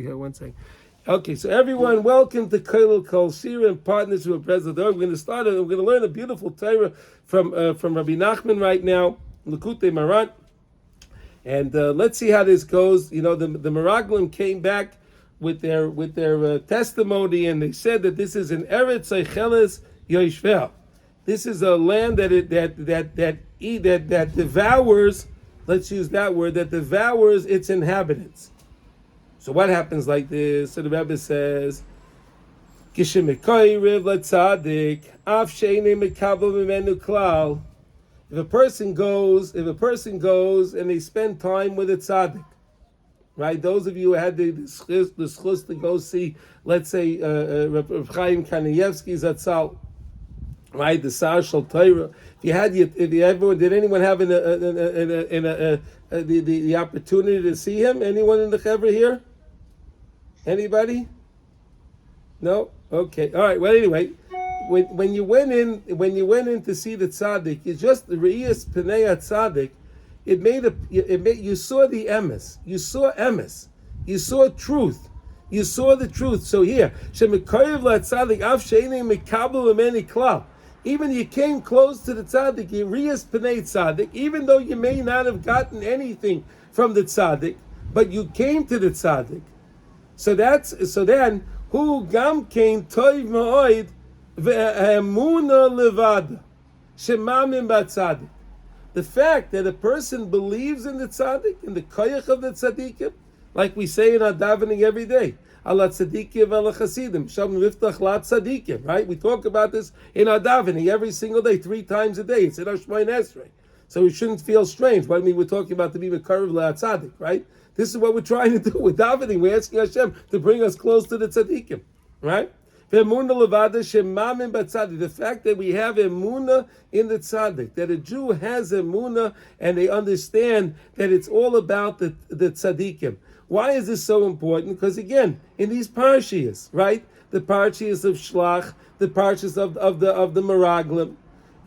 Yeah, one second. Okay, so everyone, welcome to Koilel Kol Shira in partnership with President. We're going to start. We're going to learn a beautiful Torah from Rabbi Nachman right now, Likutey MoHaran, and let's see how this goes. You know, the Meraglim came back with their testimony, and they said that this is an Eretz Eicheles Yoshvel. This is a land that devours. Let's use that word, that devours its inhabitants. So what happens like this? So the Rebbe says, "Kishemikoyriv letzadik af sheini mikabel mimenu klal." If a person goes and they spend time with a tzaddik, right? Those of you who had the schus to go see, let's say, Reb Chaim Kanievsky Zatzal, right? The Sar Shal Torah. Did anyone have the opportunity to see him? Anyone in the Chevra here? Anybody? No? Okay. All right. Well, anyway, when you went in to see the tzaddik, it's just the reiyas pnei tzaddik. You saw the emes. You saw emes. You saw truth. You saw the truth. So here, shemikoyev la tzaddik af sheini mikabel ameni klal. Even you came close to the tzaddik, you reiyas pnei tzaddik, even though you may not have gotten anything from the tzaddik, but you came to the tzaddik. So then who gam came toiv ma'oid ve'emuna levada shemamim b'tzaddik. The fact that a person believes in the tzaddik, in the koyach of the tzaddikim, like we say in our davening every day, ala tzaddikim ala chasidim, shalom miftach la tzaddikim, right? We talk about this in our davening every single day, 3 times a day. It's in our Shmoyne Esrei. So we shouldn't feel strange. What I mean, we're talking about to be mekarev la tzaddik, right? This is what we're trying to do with davening. We're asking Hashem to bring us close to the tzaddikim, right? The fact that we have emunah in the tzaddik, that a Jew has emunah and they understand that it's all about the tzaddikim. Why is this so important? Because again, in these parshiyas, right? The parshiyas of Shlach, the parshiyas of the Meraglim,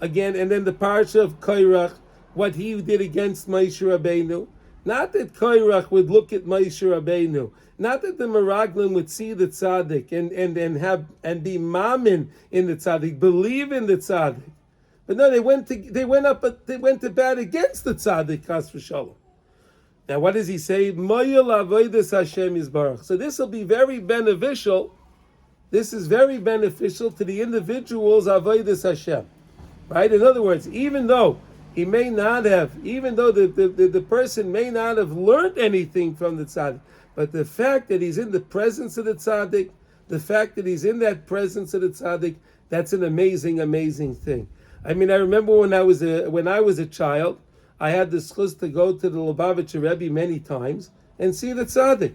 again, and then the parsha of Korach, what he did against Moshe Rabbeinu. Not that Korach would look at Moshe Rabbeinu, not that the Meraglim would see the tzaddik and be mamin in the tzaddik, believe in the tzaddik, but no, they went to bat against the tzaddik. Chas v'shalom. Now, what does he say? Moyel avodas Hashem yisbarach. So this will be very beneficial. This is very beneficial to the individual's avodas Hashem, right? In other words, even though the person may not have learned anything from the tzaddik, but the fact that he's in the presence of the tzaddik, the fact that he's in that presence of the tzaddik, that's an amazing, amazing thing. I mean, I remember when I was a child, I had the schus to go to the Lubavitcher Rebbi many times and see the tzaddik.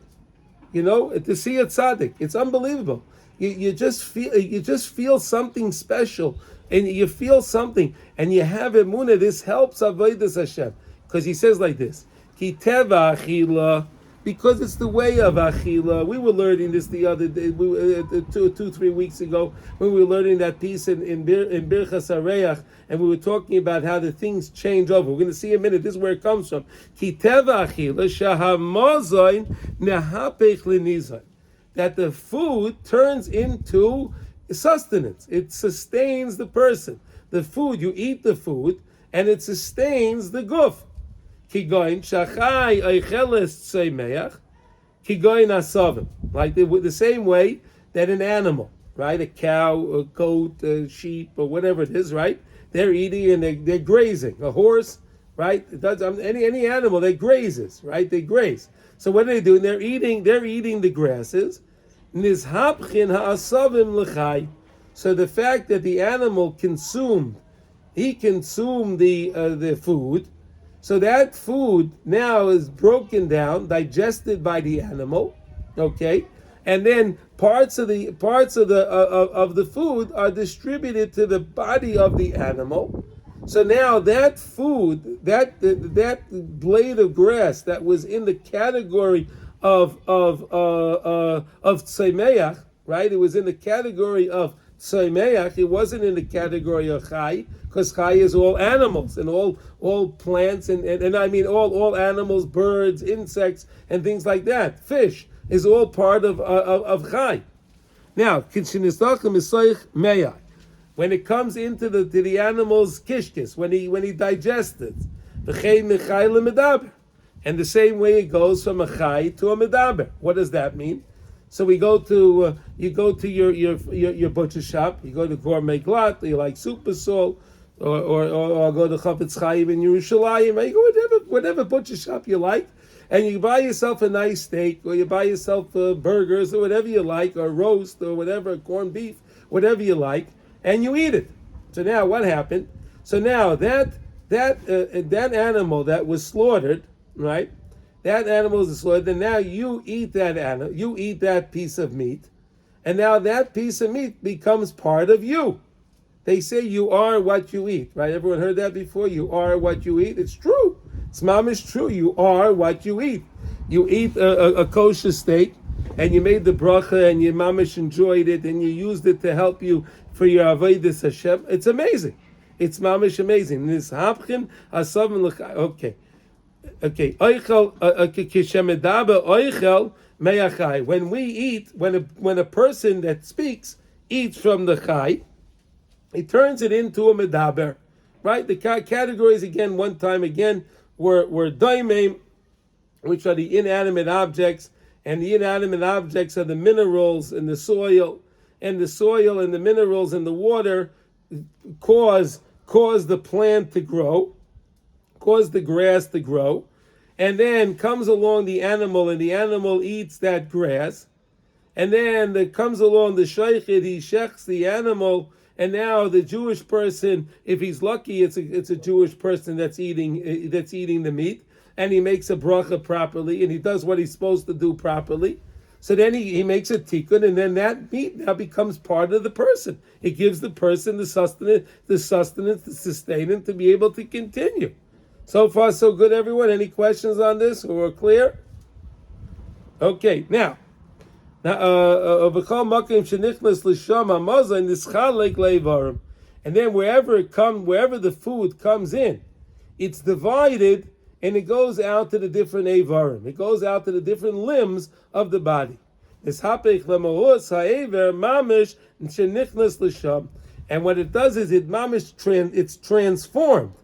You know, to see a tzaddik, it's unbelievable. You just feel something special. And you feel something, and you have emunah. This helps avodas Hashem, because he says like this: Ki teva achila, because it's the way of achila. We were learning this the other day, 3 weeks ago, when we were learning that piece in Birchas Hareach, and we were talking about how the things change over. We're going to see in a minute. This is where it comes from. Ki teva achila shahamazoin nehapech lenizon, that the food turns into sustenance. It sustains the person. The food, you eat the food, and it sustains the guf. Kigoin shachai eicheles tzeimeach, kigoin asavim. Like the same way that an animal, right, a cow, a goat, a sheep, or whatever it is, right, they're eating and they're grazing. A horse, right, it does any animal that grazes, right, they graze. So what are they doing? They're eating the grasses. So the fact that the animal consumed the food, so that food now is broken down, digested by the animal, okay, and then parts of the food are distributed to the body of the animal. So now that food, that blade of grass that was in the category of tzeimeach, right? It was in the category of tzeimeach. It wasn't in the category of chai, because chai is all animals and all plants and I mean all animals, birds, insects, and things like that. Fish. is all part of Chai. Now, when it comes into the animal's kishkis, when he digests it, and the same way it goes from a chai to a medaber. What does that mean? So we go to you go to your butcher shop. You go to Gourmet Glatt. You like super salt, or go to Chafetz Chaim in Yerushalayim. You go whatever butcher shop you like, and you buy yourself a nice steak, or you buy yourself burgers, or whatever you like, or roast, or whatever, corned beef, whatever you like, and you eat it. So now what happened? So now that animal that was slaughtered, right? That animal is slaughtered, and now you eat that animal, you eat that piece of meat, and now that piece of meat becomes part of you. They say you are what you eat, right? Everyone heard that before? You are what you eat. It's true. It's mamish true. You are what you eat. You eat a kosher steak, and you made the bracha, and you mamish enjoyed it, and you used it to help you for your avodas Hashem. It's amazing. It's mamish amazing. This hapchen asavim l'chai. Okay. Okay, when we eat, when a person that speaks eats from the chai, he turns it into a medaber, right? The categories again, one time again, were daimim, which are the inanimate objects, and the inanimate objects are the minerals in the soil, and the minerals in the water cause the plant to grow, cause the grass to grow, and then comes along the animal, and the animal eats that grass, and then there comes along the shaychid, he shechs the animal, and now the Jewish person, if he's lucky, it's a Jewish person that's eating the meat, and he makes a bracha properly, and he does what he's supposed to do properly. So then he makes a tikkun, and then that meat now becomes part of the person. It gives the person the sustenance, the sustenance to be able to continue. So far, so good, everyone. Any questions on this? We're clear? Okay, now, and then wherever the food comes in, it's divided and it goes out to the different avarim. It goes out to the different limbs of the body. And what it does is it's transformed.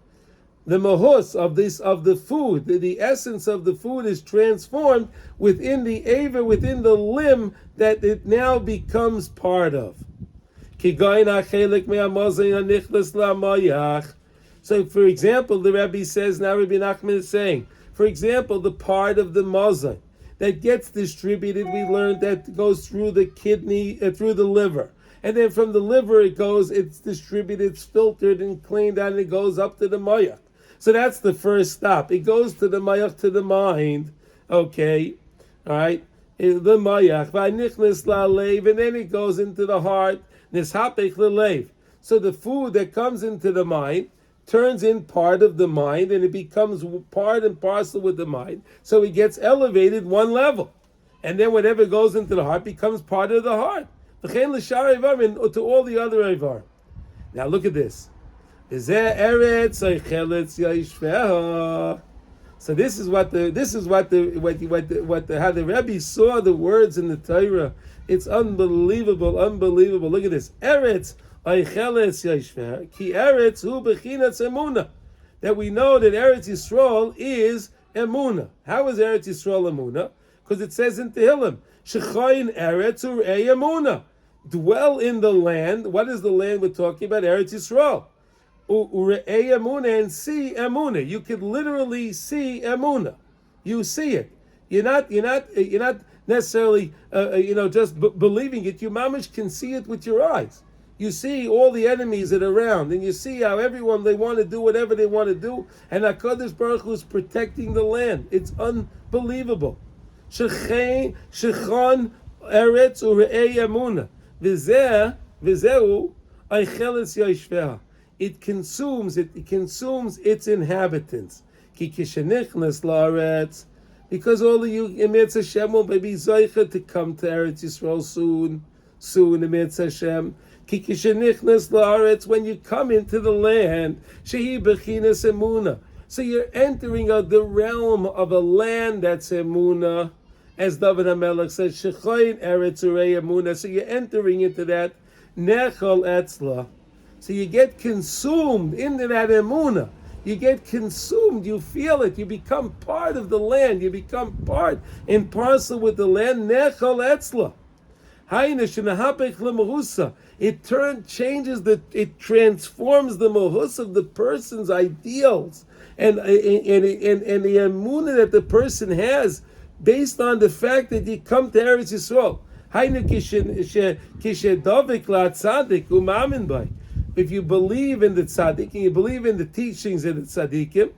The mahus of the food, the essence of the food is transformed within the aver, within the limb that it now becomes part of. So, for example, the Rebbi says, now Rabbi Nachman is saying, for example, the part of the mazon that gets distributed, we learned that goes through the kidney, through the liver. And then from the liver it's distributed, it's filtered and cleaned out, and it goes up to the mayach. So that's the first stop. It goes to the mayach, to the mind. Okay, all right. The mayach, v'anichnas la'alev, and then it goes into the heart. Nishapech l'leiv. So the food that comes into the mind turns in part of the mind, and it becomes part and parcel with the mind. So it gets elevated one level, and then whatever goes into the heart becomes part of the heart. V'chein l'shar ivar, to all the other ivar. Now look at this. So this is what how the Rebbe saw the words in the Torah. It's unbelievable. Look at this. Eretz oicheletz yishveh ki eretz hu bechinatz emuna. That we know that Eretz Yisrael is emuna. How is Eretz Yisrael emuna? Because it says in Tehillim, shechayin eretz urei emuna. Dwell in the land. What is the land we're talking about? Eretz Yisrael. And see emuna. You could literally see emuna. You see it. You're not necessarily just believing it. You mamish can see it with your eyes. You see all the enemies that are around, and you see how everyone, they want to do whatever they want to do, and HaKadosh Baruch Hu is protecting the land. It's unbelievable. Shechan eretz ure'ei emuna v'zeu aicheles yishveh. It consumes its inhabitants. Because all of you, Emetz Hashem, will be zoicha to come to Eretz Yisrael soon, Emetz Hashem. When you come into the land, shehi bechinas emuna. So you're entering the realm of a land that's emuna, as David HaMelech says, Shechoin Eretz Urei Emunah. So you're entering into that Nechol Etzla. So you get consumed into that Emunah. You get consumed, you feel it, you become part of the land, you become part and parcel with the land, Nechol Etzla. It transforms the mohus of the person's ideals and the emunah that the person has based on the fact that you come to Eretz Yisrael. If you believe in the tzaddik and you believe in the teachings of the tzaddikim,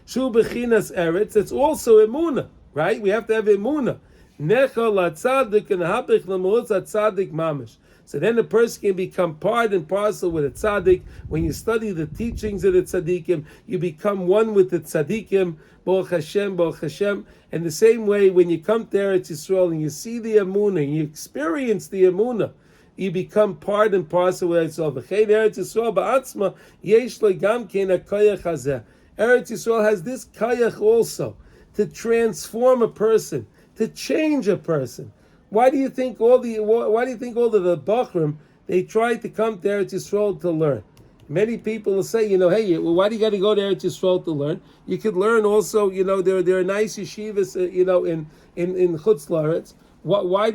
shu bechinas eretz, it's also emunah, right? We have to have emunah. Nechol tzaddik and hapich lemutz tzaddik mamish. So then the person can become part and parcel with a tzaddik. When you study the teachings of the tzaddikim, you become one with the tzaddikim. Baruch Hashem, Baruch Hashem. And the same way, when you come to Eretz Yisrael and you see the emunah, and you experience the emunah, you become part and parcel with Eretz Yisrael. Eretz Yisrael ba'atzma yesh lo gam kein hakoyach hazeh. Eretz Yisrael has this koyach also to transform a person, to change a person. Why do you think all of the Bachrim, they try to come to Eretz Yisrael to learn? Many people will say, hey, why do you got to go to Eretz Yisrael to learn? You could learn also, there are nice yeshivas, in Chutz La'aretz. Why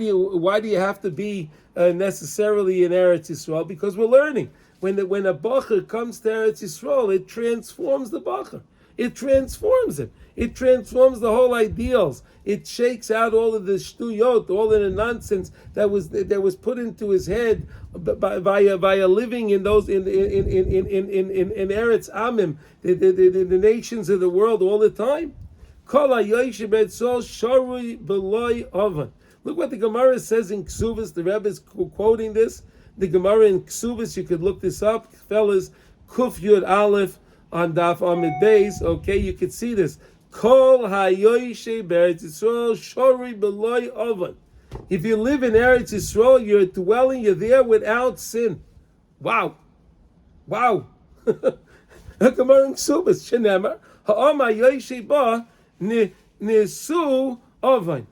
do you have to be necessarily in Eretz Yisrael? Because we're learning. When a Bacher comes to Eretz Yisrael, it transforms the Bacher. It transforms it. It transforms the whole ideals. It shakes out all of the shtuyot, all of the nonsense that was put into his head via living in those in Eretz Amim, the nations of the world all the time. Look what the Gemara says in Ksubas. The Rebbe is quoting this. The Gemara in Ksubas, you could look this up, fellas. Kuf Yud Aleph on Daf Amid Beis. Okay, you could see this. Kol hayoyshe be'eretz Yisrael shori b'loy oven. If you live in Eretz Yisrael, you're dwelling, you're there without sin. Wow. Gemara in Ksubas. Shenemar ha'am hayoyshe ba nisu oven.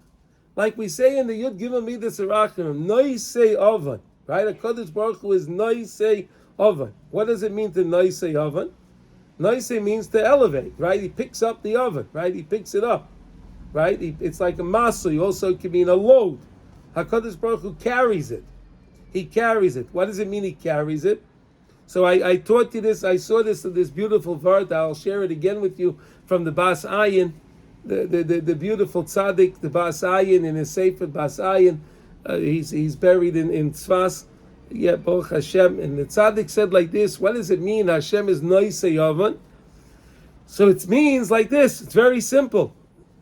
Like we say in the Yud Gimel Midas Arachim, noisei oven. Right? A Kodesh Baruch Hu is noisei oven. What does it mean to noisei oven? Noisei means to elevate, right? He picks up the oven, right? He picks it up, right? It's like a masul. Also can mean a load. HaKadosh Baruch Hu carries it. He carries it. What does it mean he carries it? So I taught you this. I saw this beautiful vart. I'll share it again with you from the Bas Ayin, the beautiful tzaddik, the Bas Ayin in his Sefer Bas Ayin. He's buried in Tzfas. Yeah, Baruch Hashem. And the tzaddik said like this, what does it mean? Hashem is noisei oven. So it means like this. It's very simple.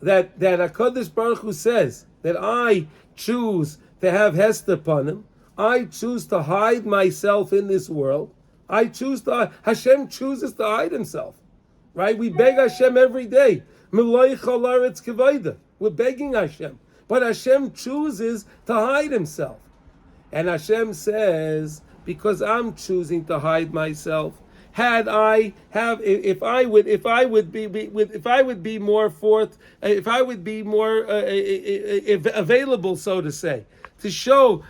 That HaKadosh Baruch Hu says that I choose to have Hester upon him. I choose to hide myself in this world. Hashem chooses to hide himself. Right? We beg Hashem every day. We're begging Hashem. But Hashem chooses to hide himself. And Hashem says, because I'm choosing to hide myself, if I would be more available, so to say, to show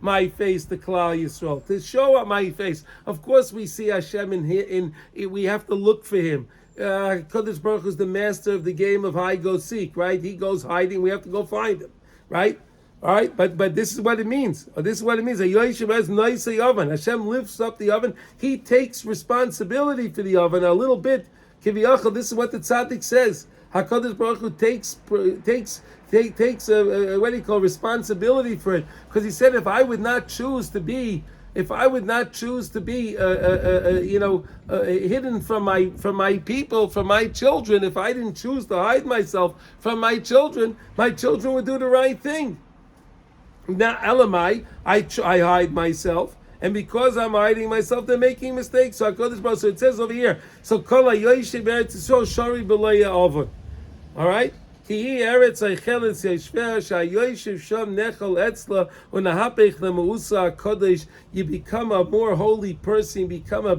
my face to Klal Yisrael, to show my face. Of course, we see Hashem in we have to look for him. Kodesh Baruch Hu is the master of the game of hide go seek, right? He goes hiding. We have to go find him, right? All right, but this is what it means. Hashem lifts up the oven. He takes responsibility for the oven a little bit. Kiviyachal, this is what the tzaddik says. HaKadosh Baruch Hu takes responsibility for it, because he said, if I would not choose to be hidden from my people, from my children, if I didn't choose to hide myself from my children would do the right thing. Now, Elamai, I hide myself, and because I'm hiding myself, they're making mistakes. So so it says over here, so Kol HaYoshev B'Eretz Yisrael Shari B'Lo Ya'avon. All right, Ki eretz eicheles yeshver shayoshev sham nechol etzla unahapech lemausa kodesh. You become a more holy person. You become a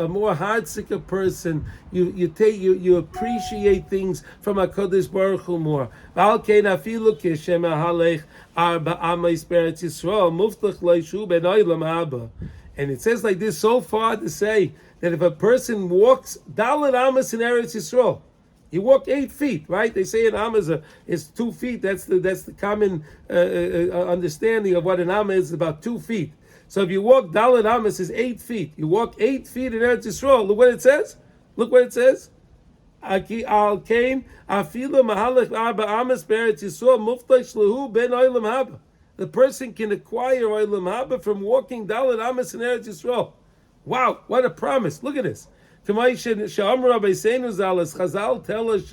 more heartsicker person. You appreciate things from HaKadosh Baruch Hu more. V'al kein afilu kishem ahalech arba amayis beretz Yisrael muftach leishu ben olam haba. And it says like this so far to say that if a person walks Dalet Amas in Eretz Yisrael, you walk 8 feet, right? They say an Amma is 2 feet. That's the common understanding of what an Amma is, about 2 feet. So if you walk Dalet Amas is 8 feet. You walk 8 feet in Eretz Yisrael. Look what it says. Look what it says. Al kain afilu mahalach arba amas beretz Yisrael muftash lehu ben olam haba. The person can acquire olam haba from walking Dalet Amas in Eretz Yisrael. Wow, what a promise! Look at this. Chazal tell us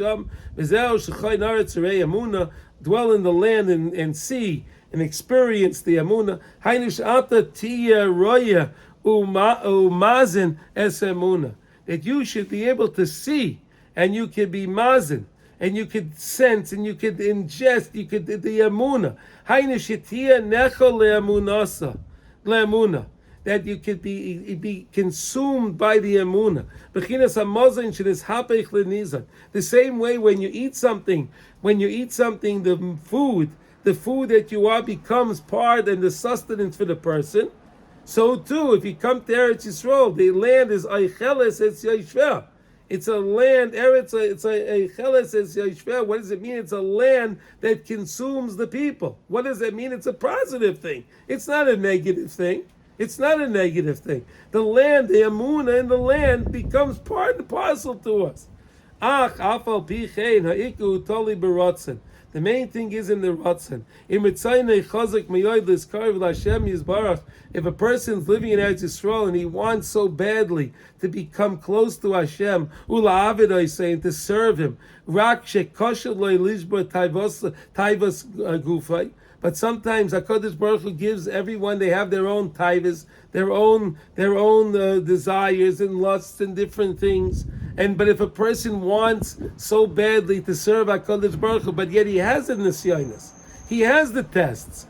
dwell in the land and see and experience the Amunah. That you should be able to see and you can be mazen and you could sense and you could ingest, you could the Amunah. That you could be consumed by the emunah. The same way when you eat something, the food that you are becomes part and the sustenance for the person. So too, if you come to Eretz Yisrael, the land is Eicheles Es Yishveh. It's a land, it's a Eicheles Es Yishveh. What does it mean? It's a land that consumes the people. What does that mean? It's a positive thing. It's not a negative thing. It's not a negative thing. The land, the Amunah in the land becomes part and parcel to us. The main thing is in the Ratzon. If a person's living in Eretz Yisrael and he wants so badly to become close to Hashem, and to serve Him, but sometimes HaKadosh Baruch Hu gives everyone, they have their own taivas, their own desires and lusts and different things. But if a person wants so badly to serve HaKadosh Baruch Hu, but yet he has the nisyonos, he has the tests,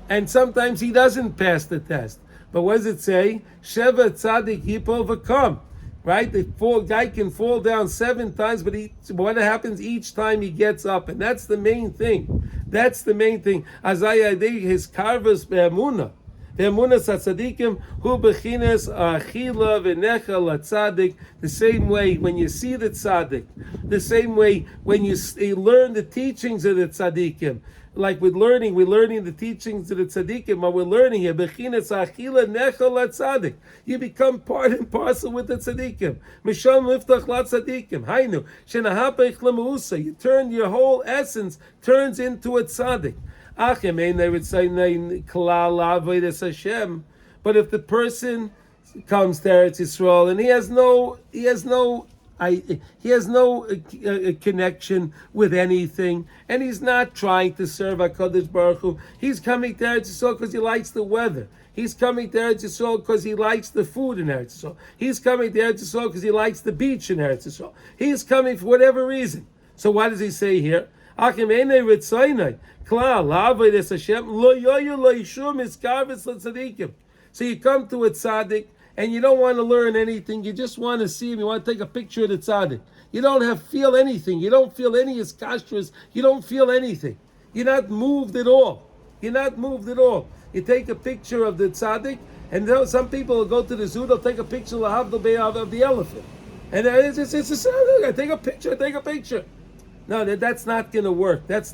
and sometimes he doesn't pass the test. But what does it say? Sheva tzaddik yipol v'kam. Right? The guy can fall down 7 times, but what happens each time he gets up? And that's the main thing. Azayadei his karvas be'emunah. The emunah tzadikim hu bechines achila v'necha latzadik. The same way when you see the tzadik, the same way when you learn the teachings of the tzadikim. Like we're learning the teachings of the tzaddikim, but we're learning here. Bechines achila necha latzadik. You become part and parcel with the tzaddikim. Misham liftach latzaddikim. Hainu shenahapech lemausa. You turn your whole essence turns into a tzaddik. Achem ein would say klal avodas Hashem. But if the person comes to Eretz Yisrael and he has no connection with anything, and he's not trying to serve HaKadosh Baruch Hu. He's coming to Eretz Yisrael because he likes the weather. He's coming to Eretz Yisrael because he likes the food in Eretz Yisrael. He's coming to Eretz Yisrael because he likes the beach in Eretz Yisrael. He's coming for whatever reason. So what does he say here? So you come to a tzaddik, and you don't want to learn anything, you just want to see him, you want to take a picture of the tzaddik. You don't feel anything, you don't feel any iskashras, you don't feel anything. You're not moved at all. You take a picture of the tzaddik, and some people will go to the zoo, they'll take a picture of the elephant. And it's I take a picture. No, that's not going to work. That's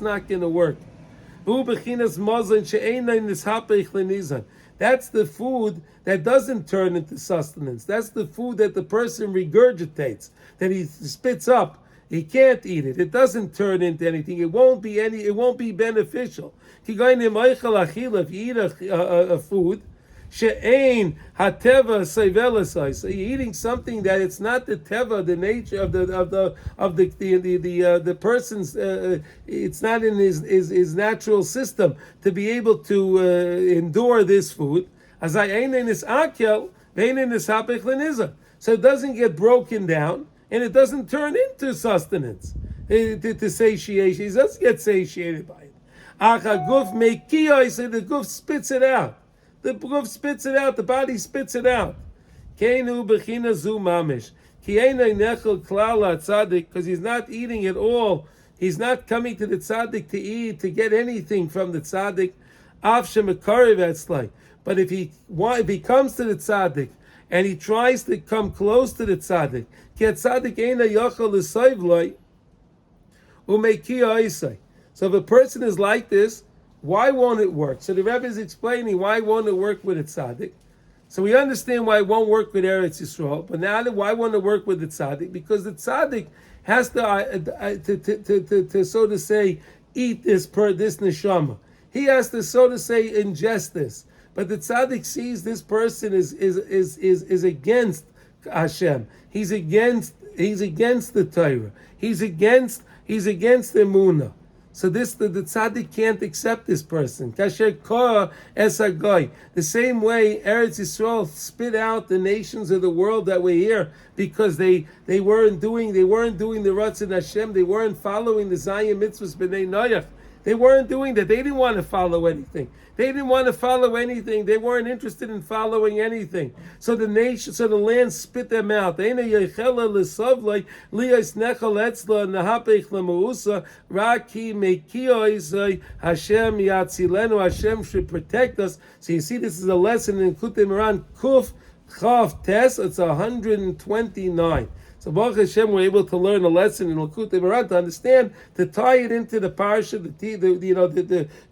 the food that doesn't turn into sustenance. That's the food that the person regurgitates, that he spits up. He can't eat it. It doesn't turn into anything. It won't be beneficial. If you eat a food, she'ein hateva seivelasai. So you're eating something that it's not the teva, the nature of the person's. It's not in his natural system to be able to endure this food. As I ein in this akel, vein in this hapech leniza. So it doesn't get broken down. and it doesn't turn into sustenance, to satiation. He doesn't get satiated by it. Achaguf mekiyah, so the guf spits it out. The guf spits it out. The body spits it out. Keinu bechina zu mamish. Because he's not eating at all. He's not coming to the tzaddik to eat, to get anything from the tzaddik. But if he comes to the tzaddik and he tries to come close to the tzaddik, so if a person is like this, why won't it work? So the Rebbe is explaining why won't it work with a tzaddik. So we understand why it won't work with Eretz Yisrael, but now why won't it work with the tzaddik? Because the tzaddik has to so to say, eat this neshama. He has to so to say ingest this. But the tzaddik sees this person is against Hashem. He's against the Torah. He's against the Emunah. So the tzaddik can't accept this person. Kasher kora es hagoy. The same way Eretz Yisrael spit out the nations of the world that were here because they weren't doing the Ratzon Hashem. They weren't following the Zayim mitzvahs b'nei Noach. They weren't doing that. They didn't want to follow anything. They weren't interested in following anything. So the land spit them out. Hashem should protect us. So you see, this is a lesson in Likutey Moharan Kuf Chav Tes. It's 129. So Baruch Hashem, we're able to learn a lesson in Likutey Moharan to understand, to tie it into the parsha,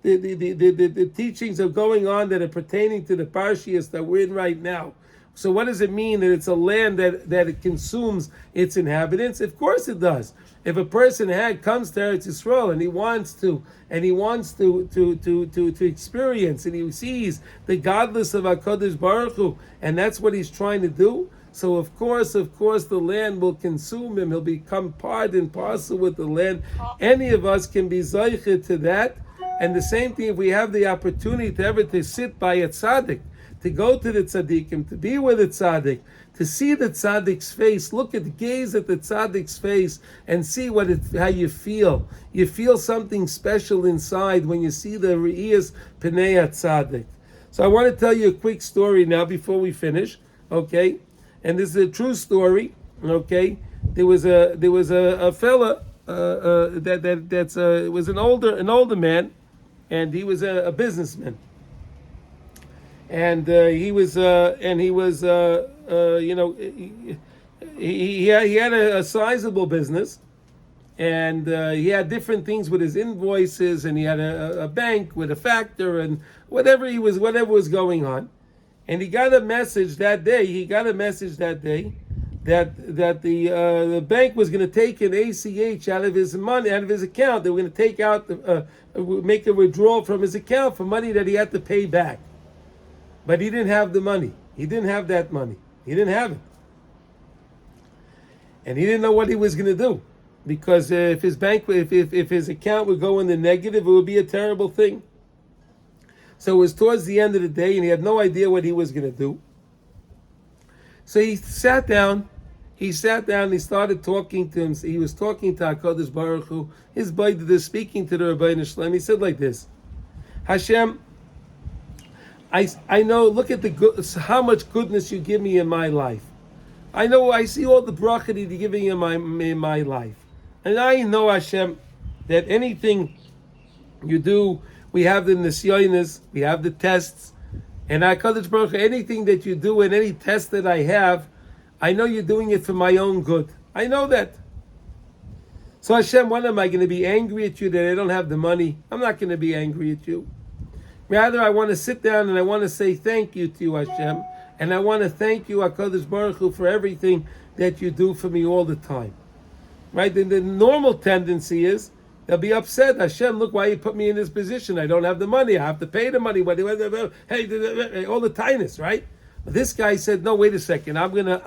the teachings of going on that are pertaining to the parshas that we're in right now. So what does it mean that it's a land that it consumes its inhabitants? Of course it does. If a person comes to Eretz Yisrael and he wants to experience, and he sees the godless of HaKadosh Baruch Hu, and that's what he's trying to do. So of course, the land will consume him. He'll become part and parcel with the land. Any of us can be zeicher to that. And the same thing, if we have the opportunity to sit by a tzaddik, to go to the tzaddikim, to be with the tzaddik, to see the tzaddik's face, gaze at the tzaddik's face, and see how you feel. You feel something special inside when you see the re'iyas pnei tzaddik. So I want to tell you a quick story now before we finish. Okay. And this is a true story. Okay, there was a fella that was an older man, and he was a businessman, and he had a sizable business, and he had different things with his invoices, and he had a bank with a factor and whatever was going on. And he got a message that day. That the bank was going to take an ACH out of his money, out of his account. They were going to take out, make a withdrawal from his account for money that he had to pay back. But he didn't have the money. He didn't have that money. He didn't have it, and he didn't know what he was going to do, because if his account would go in the negative, it would be a terrible thing. So it was towards the end of the day, and he had no idea what he was going to do. So he sat down. He started talking to him. He was talking to HaKadosh Baruch Hu. His Baidah, speaking to the Rebbeinu Shalom. He said like this: Hashem, I know. Look at how much goodness you give me in my life. I know. I see all the bracha that you're giving in my life, and I know, Hashem, that anything you do. We have the nisyonos, we have the tests, and HaKadosh Baruch Hu, anything that you do and any test that I have, I know you're doing it for my own good. I know that. So Hashem, when am I going to be angry at you that I don't have the money? I'm not going to be angry at you. Rather, I want to sit down and I want to say thank you to you, Hashem, and I want to thank you, HaKadosh Baruch Hu, for everything that you do for me all the time. Right? The normal tendency is, they'll be upset. Hashem, look why you put me in this position. I don't have the money. I have to pay the money. Hey, all the tightness, right? But this guy said, no, wait a second. I'm gonna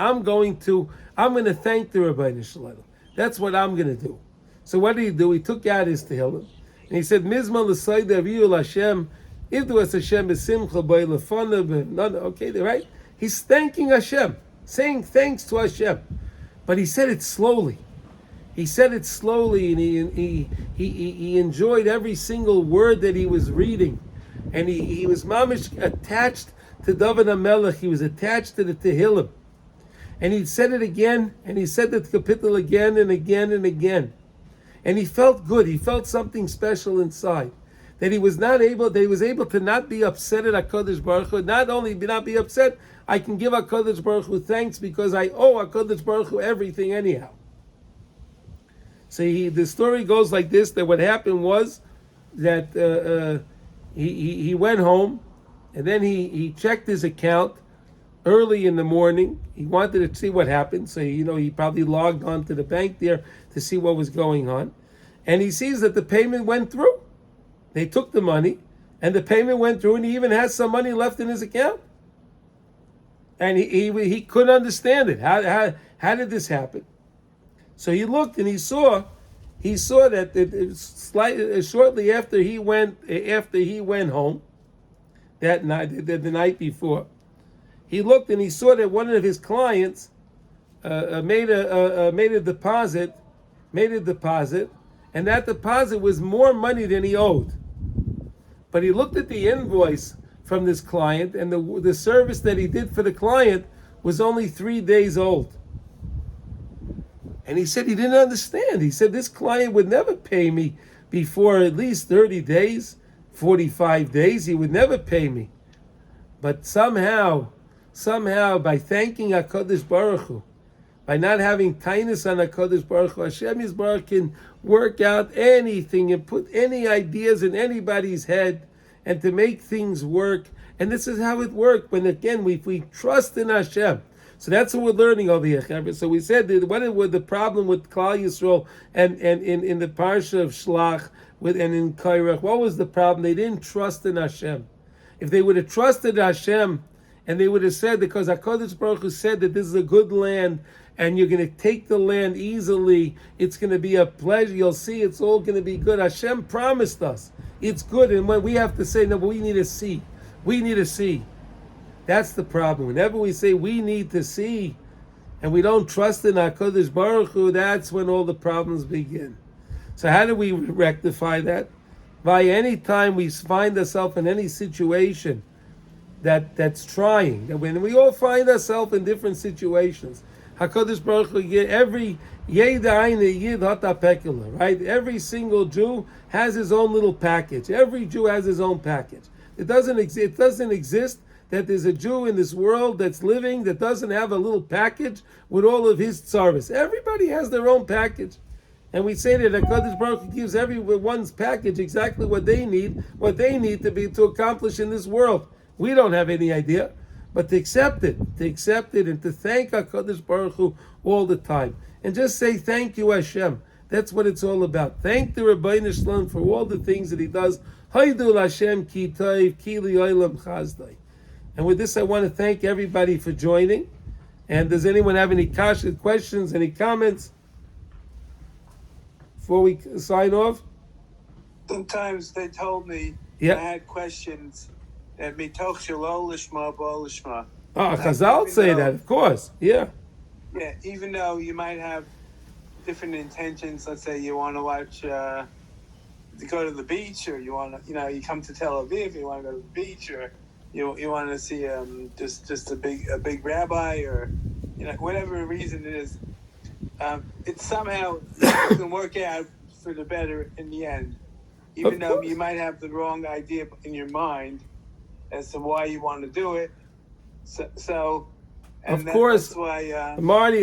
thank the Rebbeinu Shalom. That's what I'm gonna do. So what did he do? He took out his tehillim and he said, Mizma l'sayda v'yu Hashem, ivdu es Hashem b'simcha b'ilafana. Okay, right? He's thanking Hashem, saying thanks to Hashem. but he said it slowly. He said it slowly, and he enjoyed every single word that he was reading, and he was mamish attached to David HaMelech. He was attached to the Tehillim, and he said it again, and he said the kapitel again and again and again, and he felt good. He felt something special inside, that he was able to not be upset at HaKadosh Baruch Hu. Not only not be upset, I can give HaKadosh Baruch Hu thanks because I owe HaKadosh Baruch Hu everything anyhow. So the story goes like this: that what happened was that he went home, and then he checked his account early in the morning. He wanted to see what happened, so he probably logged on to the bank there to see what was going on, and he sees that the payment went through. They took the money, and the payment went through, and he even has some money left in his account. And he couldn't understand it. How did this happen? So he looked and he saw that shortly after he went home that night, the night before, he looked and he saw that one of his clients made a deposit, and that deposit was more money than he owed. But he looked at the invoice from this client, and the service that he did for the client was only 3 days old. And he said he didn't understand. He said this client would never pay me before at least 30 days, 45 days. He would never pay me. But somehow, by thanking HaKadosh Baruch Hu, by not having tainus on HaKadosh Baruch Hu, Hashem Yisbarach can work out anything and put any ideas in anybody's head and to make things work. And this is how it worked. When again, if we trust in Hashem. So that's what we're learning over here. So we said that what was the problem with Klal Yisrael and in the parsha of Shlach and in Kairach? What was the problem? They didn't trust in Hashem. If they would have trusted Hashem, and they would have said, because HaKadosh Baruch Hu said that this is a good land, and you're going to take the land easily, it's going to be a pleasure, you'll see it's all going to be good. Hashem promised us it's good, and when we have to say, no, but we need to see. We need to see. That's the problem. Whenever we say we need to see, and we don't trust in HaKadosh Baruch Hu, that's when all the problems begin. So how do we rectify that? By any time we find ourselves in any situation that's trying, and when we all find ourselves in different situations, HaKadosh Baruch Hu, every right? Every single Jew has his own little package. Every Jew has his own package. It doesn't exist that there's a Jew in this world that's living that doesn't have a little package with all of his tzaros. Everybody has their own package. And we say that HaKadosh Baruch Hu gives everyone's package exactly what they need to accomplish in this world. We don't have any idea, but to accept it and to thank HaKadosh Baruch Hu all the time. And just say, thank you, Hashem. That's what it's all about. Thank the Rebbeinu Shalom for all the things that he does. Haidul Hashem ki tov, ki li olam chazdai. And with this, I want to thank everybody for joining. And does anyone have any questions, any comments before we sign off? Sometimes they told me I had questions that mitoch shelo lishma bo lishma. Chazal say that, of course. Yeah. Yeah, even though you might have different intentions. Let's say you want to watch, to go to the beach, or you want to, you come to Tel Aviv, you want to go to the beach, or you want to see just a big rabbi, or whatever reason it is. It somehow can work out for the better in the end, even though you might have the wrong idea in your mind as to why you want to do it. So of course, that's why Marty,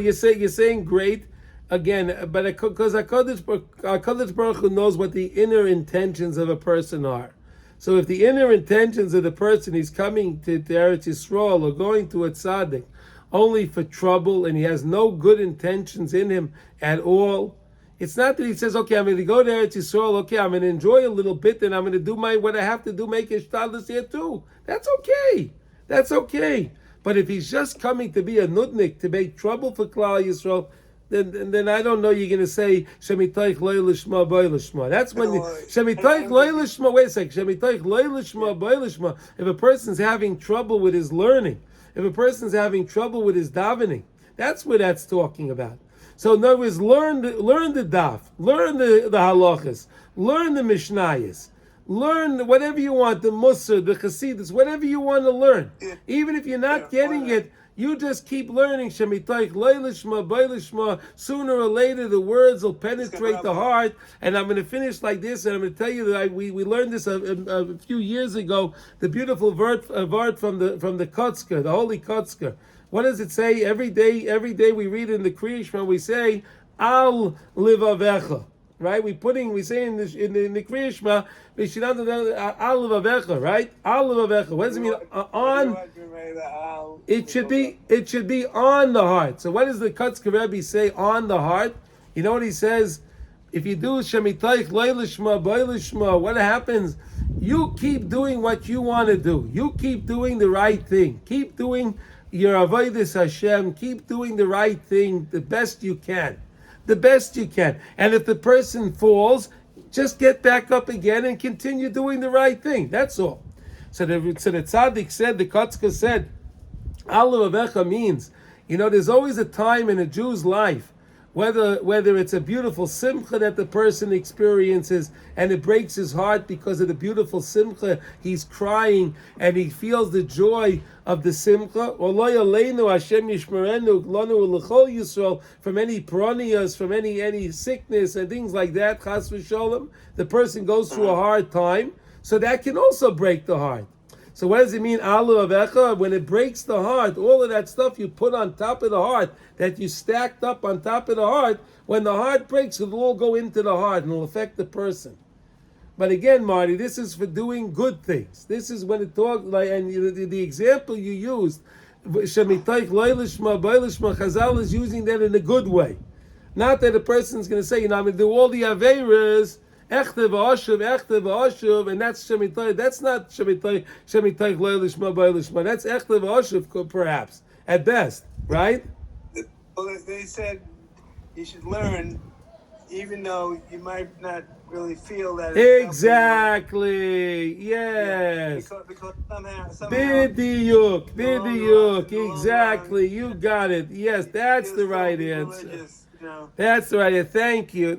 you're saying great again, but because HaKadosh Baruch Hu knows what the inner intentions of a person are. So if the inner intentions of the person is coming to Eretz Yisrael or going to a tzaddik only for trouble, and he has no good intentions in him at all, it's not that he says, okay, I'm going to go to Eretz Yisrael, okay, I'm going to enjoy a little bit, and I'm going to do what I have to do, make a shtadlus here too. That's okay. But if he's just coming to be a nudnik, to make trouble for Klal Yisrael, then I don't know, you're going to say, Shemitoich loy lishma boy lishma. That's when, Shemitoich loy lishma, wait a second, Shemitoich loy lishma boy lishma. If a person's having trouble with his learning, if a person's having trouble with his davening, That's what that's talking about. So in other words, learn the daf, learn the halachas, learn the mishnayos, learn whatever you want, the Musar, the Chassidus, whatever you want to learn. Even if you're not getting it, you just keep learning. Shemitayich leilishma, bailishma. Sooner or later, the words will penetrate the heart. And I'm going to finish like this, and I'm going to tell you that we learned this a few years ago. The beautiful vart from the Kotzker, the holy Kotzker. What does it say? Every day we read in the Kriya Shema, we say, Al livavecha. Right? We say in the Kriya Shema, Al livavecha, right? Al livavecha. What does it mean? On. It should be on the heart. So what does the Kotzker Rebbi say on the heart? You know what he says? If you do Shemitayich leilishma, bailishma, what happens? You keep doing what you want to do. You keep doing the right thing. Keep doing your avodas Hashem. Keep doing the right thing the best you can. The best you can. And if the person falls, just get back up again and continue doing the right thing. That's all. So the tzaddik said, the Kotzker said, Al Avecha means, there's always a time in a Jew's life, whether it's a beautiful simcha that the person experiences and it breaks his heart because of the beautiful simcha, he's crying and he feels the joy of the simcha, or lo yaleinu Hashem yishmerenu lanu l'chol Yisrael, from any piranias, from any sickness and things like that, chas v'sholem, the person goes through a hard time, so that can also break the heart. So what does it mean, Alu Avecha? When it breaks the heart, all of that stuff you put on top of the heart, that you stacked up on top of the heart, when the heart breaks, it'll all go into the heart and it'll affect the person. But again, Marty, this is for doing good things. This is when it talks, and the example you used, Shemitayich leilishma, bailishma, Chazal is using that in a good way. Not that a person's going to say, I'm going to do all the Aveiras, Echte v'ashuv, and that's Shemitayich. That's not Shemitayich leilishma bailishma. That's Echte v'ashuv, perhaps, at best, right? Well, they said you should learn, even though you might not really feel that. Exactly. Yes. Yeah, because somehow. Bidiyuk. Exactly. You got it. Yes, that's the right answer. That's the right answer. Thank you.